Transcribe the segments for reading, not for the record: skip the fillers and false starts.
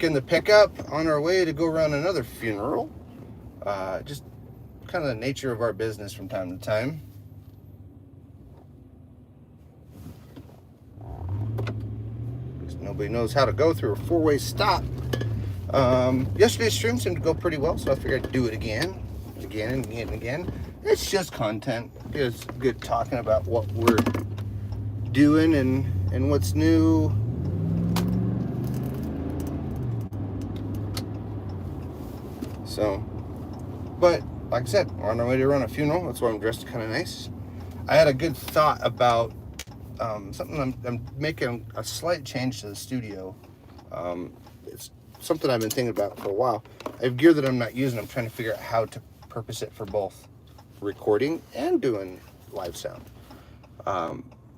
in the pickup on our way to go run another funeral. Just kind of the nature of our business from time to time. Because nobody knows how to go through a four-way stop. Yesterday's stream seemed to go pretty well, so I figured I'd do it again and again. It's just content. It's good talking about what we're doing and what's new. So, but like I said, we're on our way to run a funeral. That's why I'm dressed kind of nice. I had a good thought about something. I'm making a slight change to the studio. It's something I've been thinking about for a while. I have gear that I'm not using. I'm trying to figure out how to purpose it for both recording and doing live sound.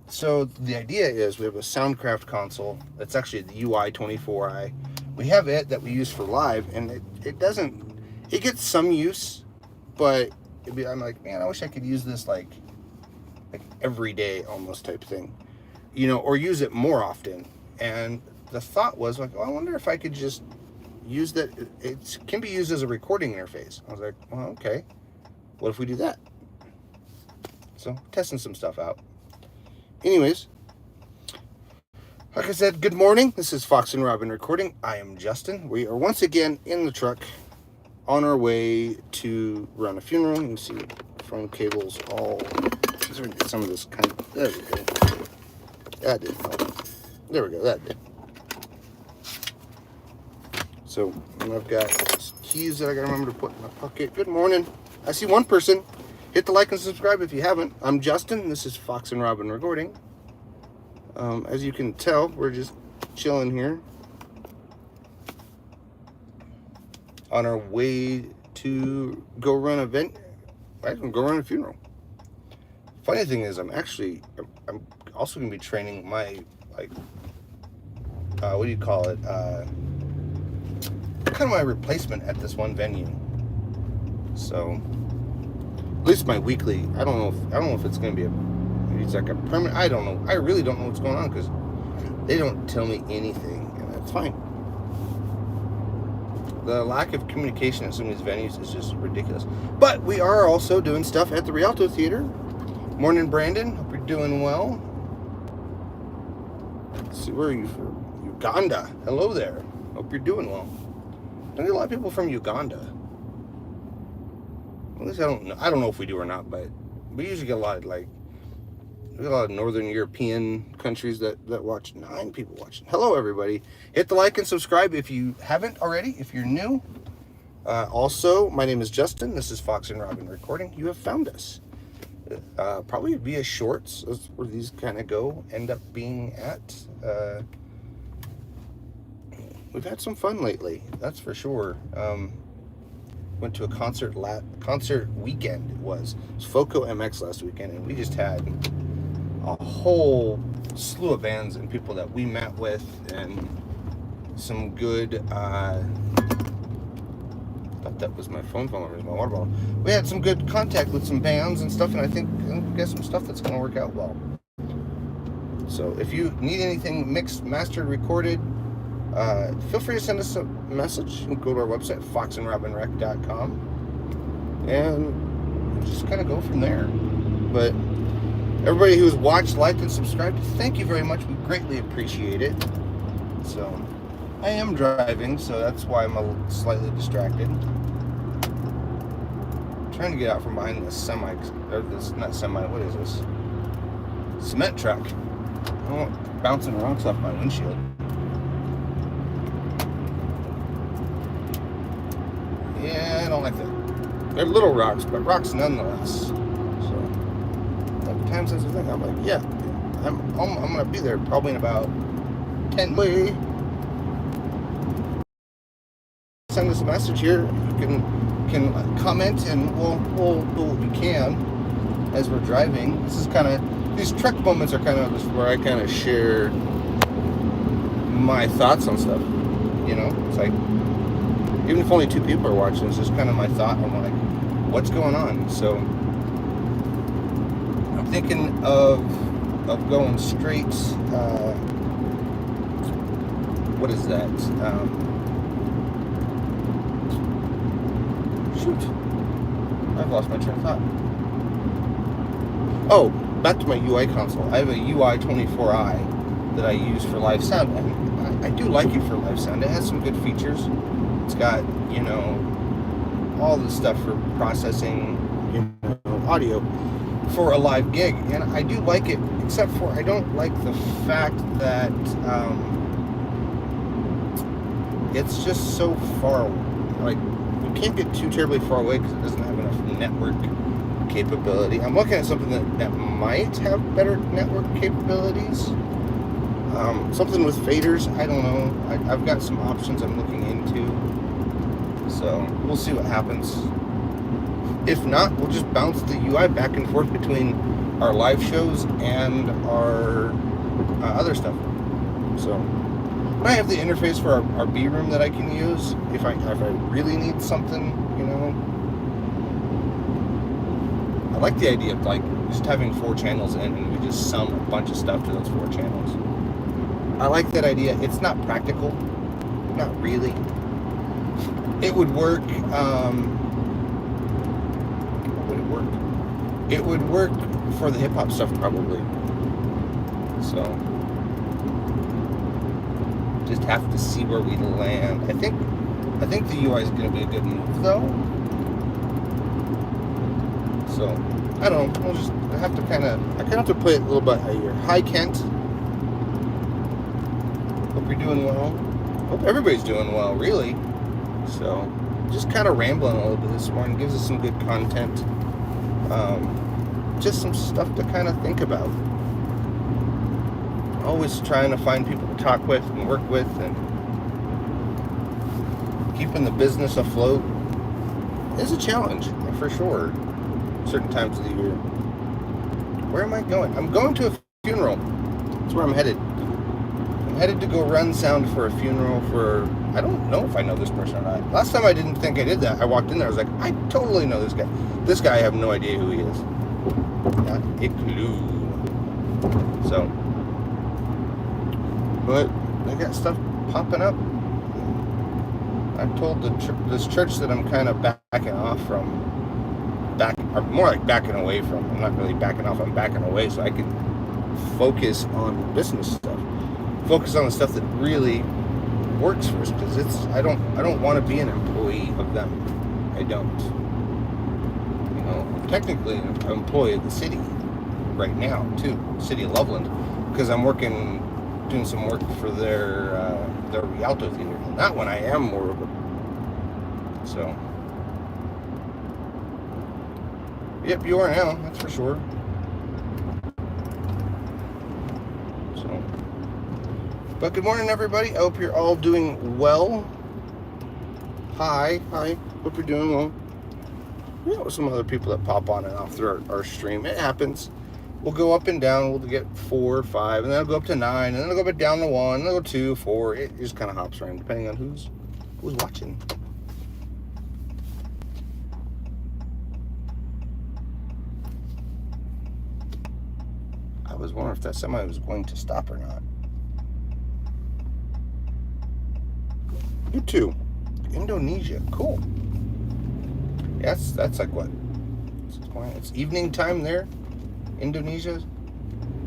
So the idea is we have a Soundcraft console. That's actually the UI24i. We have it that we use for live, and it gets some use, but I'm like, man, I wish I could use this like every day almost type thing, or use it more often. And the thought was like, I wonder if I could just use that. It can be used as a recording interface. I was like, well, okay, what if we do that? So testing some stuff out. Anyways, like I said, good morning. This is Fox and Robyn Recording. I am Justin. We are once again in the truck on our way to run a funeral. You can see phone cables all. Let's get some of this kind of. There we go. That did. There we go. That did. So I've got keys that I got to remember to put in my pocket. Good morning. I see one person. Hit the like and subscribe if you haven't. I'm Justin. This is Fox and Robyn Recording. As you can tell, we're just chilling here on our way to go run a funeral. Funny thing is, I'm also going to be training my, what do you call it? Kind of my replacement at this one venue. So, at least my weekly. I don't know if it's going to be it's like a permanent. I don't know. I really don't know what's going on because they don't tell me anything, and that's fine. The lack of communication at some of these venues is just ridiculous. But we are also doing stuff at the Rialto Theater. Morning, Brandon. Hope you're doing well. Let's see, where are you from? Uganda. Hello there. Hope you're doing well. I get a lot of people from Uganda. At least I don't know if we do or not, but we usually get a lot of Northern European countries that watch. 9 people watching. Hello, everybody. Hit the like and subscribe if you haven't already, if you're new. Also, my name is Justin. This is Fox and Robyn Recording. You have found us. Probably via shorts. That's where these kind of end up being at. We've had some fun lately. That's for sure. Went to a concert weekend. It was Foco MX last weekend, and we just had a whole slew of bands and people that we met with, and some good I thought that was my phone or my water bottle. We had some good contact with some bands and stuff, and I think we got some stuff that's going to work out well. So if you need anything mixed, mastered, recorded, feel free to send us a message. You can go to our website, foxandrobynrec.com, and just kind of go from there. But everybody who's watched, liked, and subscribed, thank you very much. We greatly appreciate it. So, I am driving, so that's why I'm slightly distracted. I'm trying to get out from behind this what is this? Cement truck. I don't want bouncing rocks off my windshield. Yeah, I don't like that. They're little rocks, but rocks nonetheless. Times as I think, I'm like, yeah, I'm gonna be there probably in about 10 minutes. Send us a message here. You can comment, and we'll do what we can as we're driving. This is kind of, these trek moments are kind of just where I kind of share my thoughts on stuff. It's like, even if only 2 people are watching, it's just kind of my thought on like what's going on. So thinking of going straight, what is that? Shoot. I've lost my train of thought. Oh, back to my UI console. I have a UI 24i that I use for live sound, and I do like it for live sound. It has some good features. It's got, you know, all the stuff for processing, you know, audio for a live gig, and I do like it, except for I don't like the fact that it's just so far, like, you can't get too terribly far away because it doesn't have enough network capability. I'm looking at something that might have better network capabilities. Something with faders, I don't know. I've got some options I'm looking into. So we'll see what happens. If not, we'll just bounce the UI back and forth between our live shows and our other stuff. So I have the interface for our B room that I can use if I really need something, you know. I like the idea of like just having 4 channels in and we just sum a bunch of stuff to those 4 channels. I like that idea. It's not practical, not really. It would work. It would work for the hip hop stuff probably. So just have to see where we land. I think the UI is going to be a good move though. So I don't know. We'll just have to I have to play it a little bit here. Hi Kent. Hope you're doing well. Hope everybody's doing well, really. So just kind of rambling a little bit this morning. Gives us some good content. Just some stuff to kind of think about. Always trying to find people to talk with and work with, and keeping the business afloat is a challenge for sure. Certain times of the year. Where am I going? I'm going to a funeral. That's where I'm headed. I'm headed to go run sound for a funeral for, I don't know if I know this person or not. Last time I didn't think I did that. I walked in there, I was like, I totally know this guy. This guy, I have no idea who he is. Not a clue. So, but I got stuff popping up. I told this church that I'm kind of backing off from, or more like backing away from. I'm not really backing off, I'm backing away so I can focus on business stuff. Focus on the stuff that really works for us, because I don't want to be an employee of them. I don't. You know, I'm technically an employee of the city right now too, city of Loveland, because I'm doing some work for their Rialto theater. And that one I am more of a, so yep, you are now, that's for sure. So, but good morning everybody. I hope you're all doing well. Hi, hope you're doing well. You know, some other people that pop on and off through our stream. It happens. We'll go up and down. We'll get 4 or 5, and then I'll go up to 9, and then I'll go back down to 1, and then I'll go 2, 4. It just kind of hops around depending on who's watching. I was wondering if that semi was going to stop or not. You too. Indonesia, cool. Yes, that's like what? It's evening time there. Indonesia,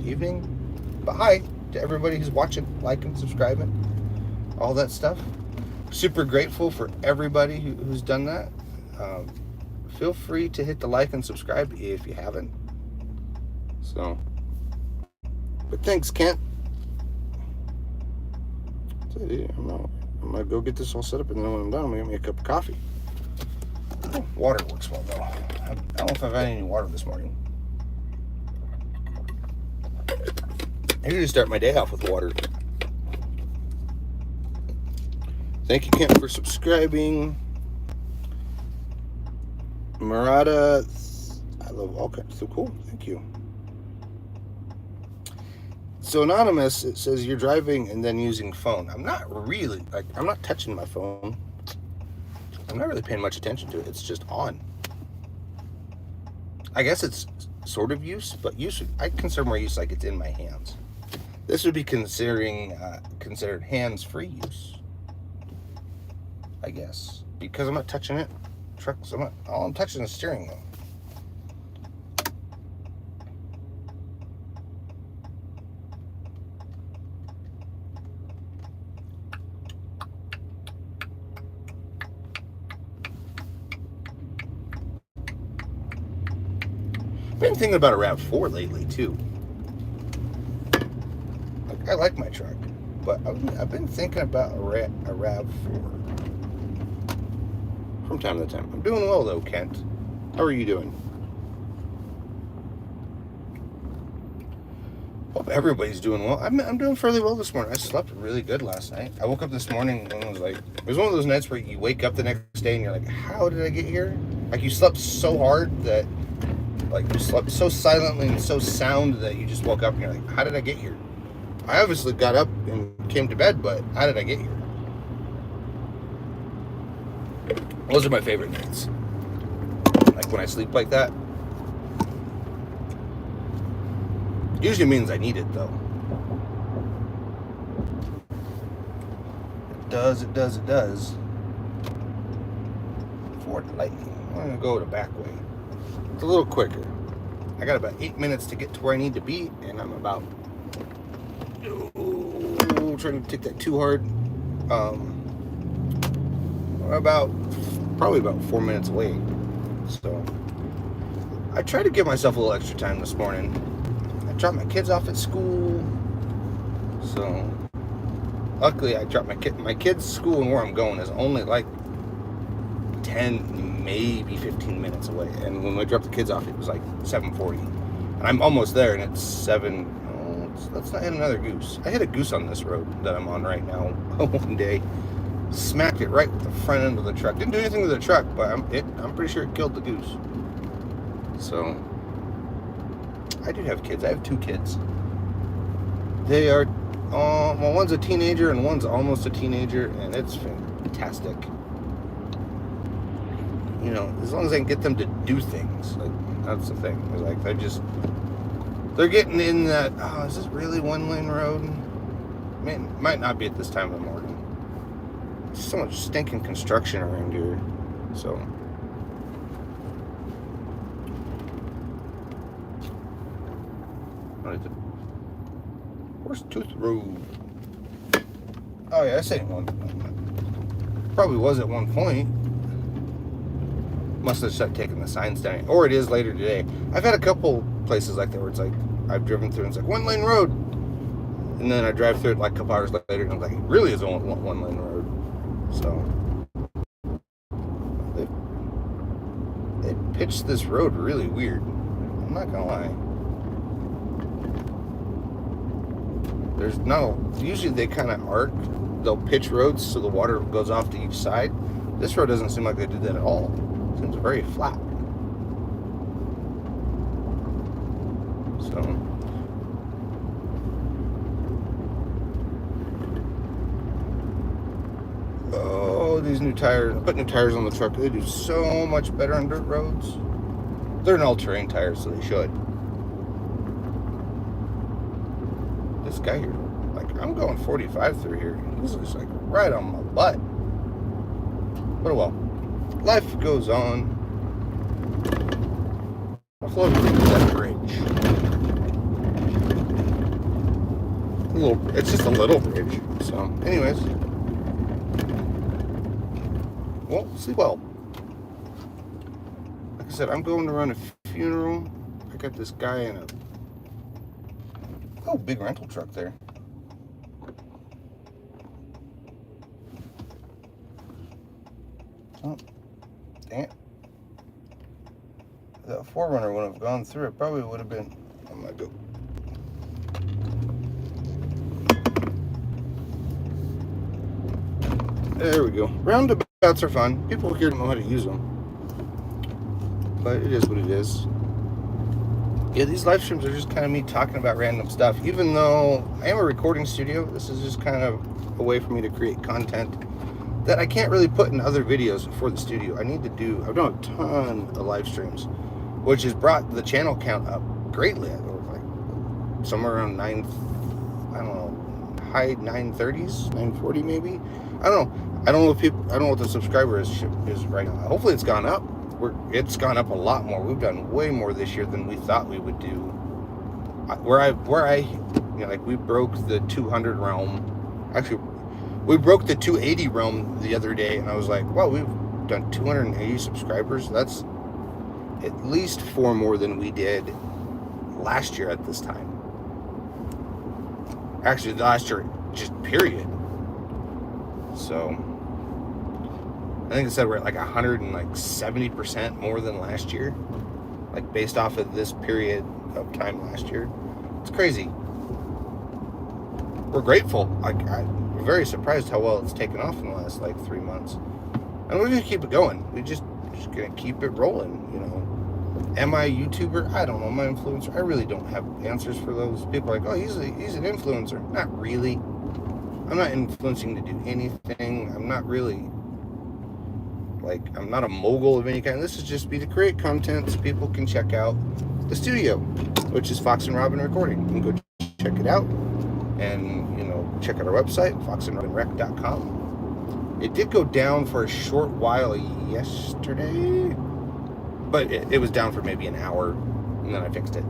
evening. But hi to everybody who's watching, liking, subscribing, all that stuff. Super grateful for everybody who's done that. Feel free to hit the like and subscribe if you haven't. So, but thanks, Kent. I'm gonna go get this all set up, and then when I'm done, I'm gonna get me a cup of coffee. Water works well though. I don't know if I've had any water this morning. I usually start my day off with water. Thank you, Kent, for subscribing. Murata, I love all kinds. So cool. Thank you. So anonymous, it says you're driving and then using phone. I'm not really, I'm not touching my phone. I'm not really paying much attention to it. It's just on. I guess it's sort of use, but I consider more use like it's in my hands. This would be considered hands-free use, I guess, because I'm not touching it. truck's, all I'm touching is steering wheel. Been thinking about a RAV4 lately too. Like, I like my truck, but I've been thinking about a RAV4 from time to time. I'm doing well though, Kent. How are you doing? Hope everybody's doing well. I'm doing fairly well this morning. I slept really good last night. I woke up this morning and was like, it was one of those nights where you wake up the next day and you're like, how did I get here? Like, you slept so hard that, like, you slept so silently and so sound that you just woke up and you're like, how did I get here? I obviously got up and came to bed, but how did I get here? Those are my favorite nights. Like, when I sleep like that. Usually means I need it, though. It does. Ford Lightning. I'm going to go the back way. It's a little quicker. I got about 8 minutes to get to where I need to be, and I'm about... trying to take that too hard. Probably about 4 minutes away. So, I tried to give myself a little extra time this morning. I dropped my kids off at school, so luckily I dropped my kids' school, and where I'm going is only like 10, maybe 15 minutes away. And when I dropped the kids off, it was like 7:40, and I'm almost there, and it's 7. Oh, let's not hit another goose. I hit a goose on this road that I'm on right now one day. Smacked it right with the front end of the truck. Didn't do anything to the truck, but I'm pretty sure it killed the goose. So. I do have kids. I have 2 kids. They are, well, one's a teenager and one's almost a teenager, and it's fantastic. You know, as long as I can get them to do things, like, that's the thing. It's like, they're getting in that, oh, is this really 1-lane road? I mean, it might not be at this time of the morning. There's so much stinking construction around here, so... Where's Tooth Road? Oh yeah, this ain't one. Probably was at one point. Must have started taking the signs down. Or it is later today. I've had a couple places like that where it's like, I've driven through and it's like 1-lane road. And then I drive through it like a couple hours later and I'm like, it really is a 1-lane road. So, they pitched this road really weird. I'm not gonna lie. There's no, usually they kind of arc, they'll pitch roads so the water goes off to each side. This road doesn't seem like they did that at all. It seems very flat. So, oh, these new tires, I put new tires on the truck. They do so much better on dirt roads. They're an all-terrain tires, so they should. This guy here, like, I'm going 45 through here. This is like right on my butt. But well, life goes on. I'll float through that bridge. It's just a little bridge. So, anyways, well, sleep well. Like I said, I'm going to run a funeral. I got this guy in a big rental truck there. Oh, dang it. If that 4Runner would have gone through, it probably would have been, I might go. There we go. Roundabouts are fun. People here don't know how to use them. But it is what it is. Yeah, these live streams are just kind of me talking about random stuff. Even though I am a recording studio, this is just kind of a way for me to create content that I can't really put in other videos for the studio. I've done a ton of live streams, which has brought the channel count up greatly. Like somewhere around high 930s, 940 maybe. I don't know. I don't know if people, I don't know what the subscriber is right now. Hopefully it's gone up. It's gone up a lot more. We've done way more this year than we thought we would do. Like we broke the 200 realm. Actually, we broke the 280 realm the other day, and I was like, wow, we've done 280 subscribers. That's at least 4 more than we did last year at this time. Actually, last year, just period. So, I think it said we're at like 170% more than last year. Like based off of this period of time last year. It's crazy. We're grateful. I'm very surprised how well it's taken off in the last like 3 months. And we're gonna keep it going. We're just gonna keep it rolling, you know. Am I a YouTuber? I don't know. Am I an influencer? I really don't have answers for those. People are like, oh, he's an influencer. Not really. I'm not influencing to do anything. I'm not really, like, I'm not a mogul of any kind. This is just me to create content so people can check out the studio, which is Fox and Robyn Recording. You can go check it out and, you know, check out our website, foxandrobynrec.com. It did go down for a short while yesterday, but it was down for maybe an hour, and then I fixed it.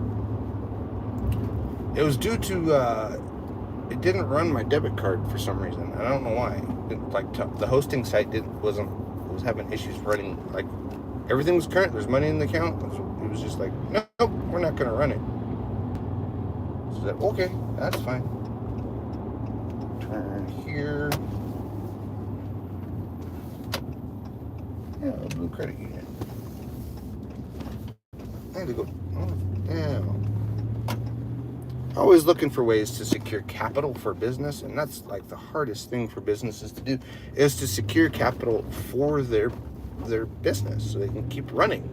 It was due to, it didn't run my debit card for some reason. I don't know why. The hosting site was having issues running. Like, everything was current. There's money in the account. It was just like, nope, we're not going to run it. So that, okay, that's fine. Turn here. Yeah, Blue Credit Union. I had to go. Oh, damn. Always looking for ways to secure capital for business, and that's like the hardest thing for businesses to do, is to secure capital for their business so they can keep running.